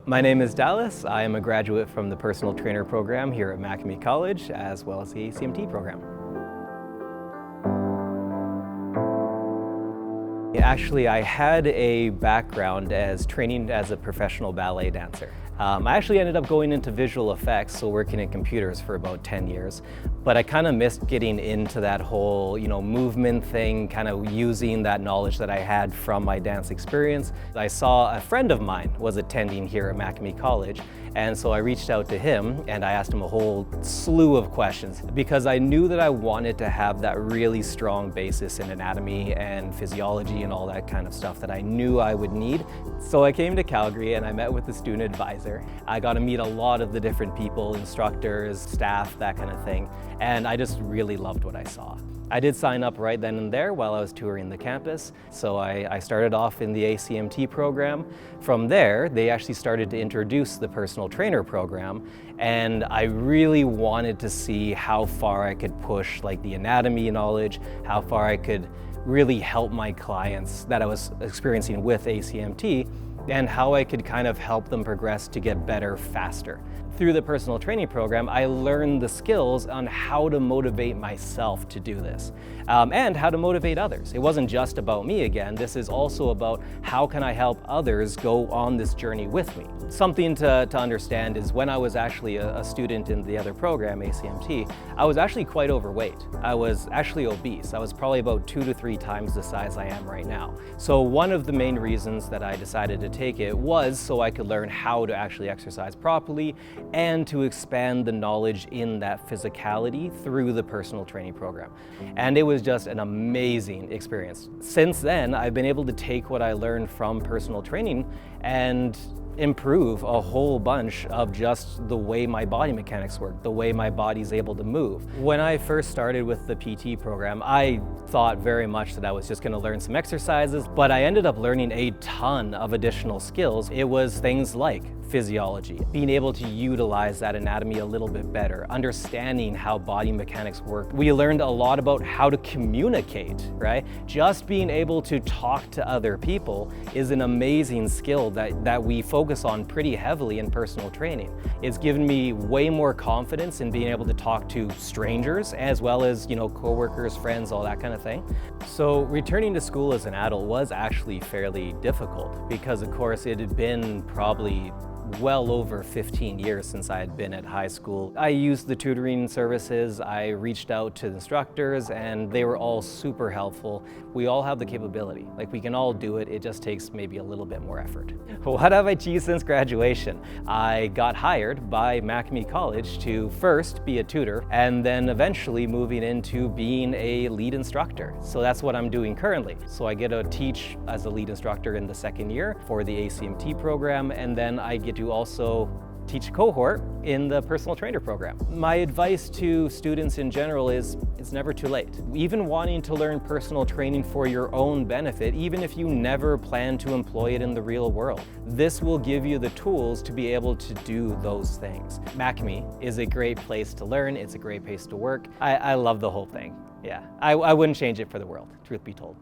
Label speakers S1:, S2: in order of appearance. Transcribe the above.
S1: My name is Dallas. I am a graduate from the personal trainer program here at MaKami College, as well as the ACMT program. Actually, I had a background as training as a professional ballet dancer. I actually ended up going into visual effects, so working in computers for about 10 years. But I kind of missed getting into that whole, movement thing, kind of using that knowledge that I had from my dance experience. I saw a friend of mine was attending here at MaKami College, and so I reached out to him and I asked him a whole slew of questions because I knew that I wanted to have that really strong basis in anatomy and physiology and all that kind of stuff that I knew I would need. So I came to Calgary and I met with the student advisor. I got to meet a lot of the different people, instructors, staff, that kind of thing, and I just really loved what I saw. I did sign up right then and there while I was touring the campus, so I started off in the ACMT program. From there, they actually started to introduce the personal trainer program, and I really wanted to see how far I could push the anatomy knowledge, how far I could really help my clients that I was experiencing with ACMT, and how I could kind of help them progress to get better faster. Through the personal training program, I learned the skills on how to motivate myself to do this and how to motivate others. It wasn't just about me again. This is also about how can I help others go on this journey with me. Something to understand is when I was actually a student in the other program, ACMT, I was actually quite overweight. I was actually obese. I was probably about 2 to 3 times the size I am right now. So one of the main reasons that I decided to take it was so I could learn how to actually exercise properly and to expand the knowledge in that physicality through the personal training program. And it was just an amazing experience. Since then, I've been able to take what I learned from personal training and improve a whole bunch of just the way my body mechanics work, the way my body's able to move. When I first started with the PT program, I thought very much that I was just going to learn some exercises, but I ended up learning a ton of additional skills. It was things like physiology, being able to utilize that anatomy a little bit better, understanding how body mechanics work. We learned a lot about how to communicate, right? Just being able to talk to other people is an amazing skill that we focus on pretty heavily in personal training. It's given me way more confidence in being able to talk to strangers as well as, coworkers, friends, all that kind of thing. So returning to school as an adult was actually fairly difficult because, of course, it had been probably well over 15 years since I had been at high school. I used the tutoring services, I reached out to instructors, and they were all super helpful. We all have the capability, we can all do it, it just takes maybe a little bit more effort. What have I achieved since graduation? I got hired by MaKami College to first be a tutor, and then eventually moving into being a lead instructor. So that's what I'm doing currently. So I get to teach as a lead instructor in the second year for the ACMT program, and then I get to also teach a cohort in the personal trainer program. My advice to students in general is it's never too late. Even wanting to learn personal training for your own benefit, even if you never plan to employ it in the real world, this will give you the tools to be able to do those things. MaKami is a great place to learn. It's a great place to work. I love the whole thing. Yeah, I wouldn't change it for the world, truth be told.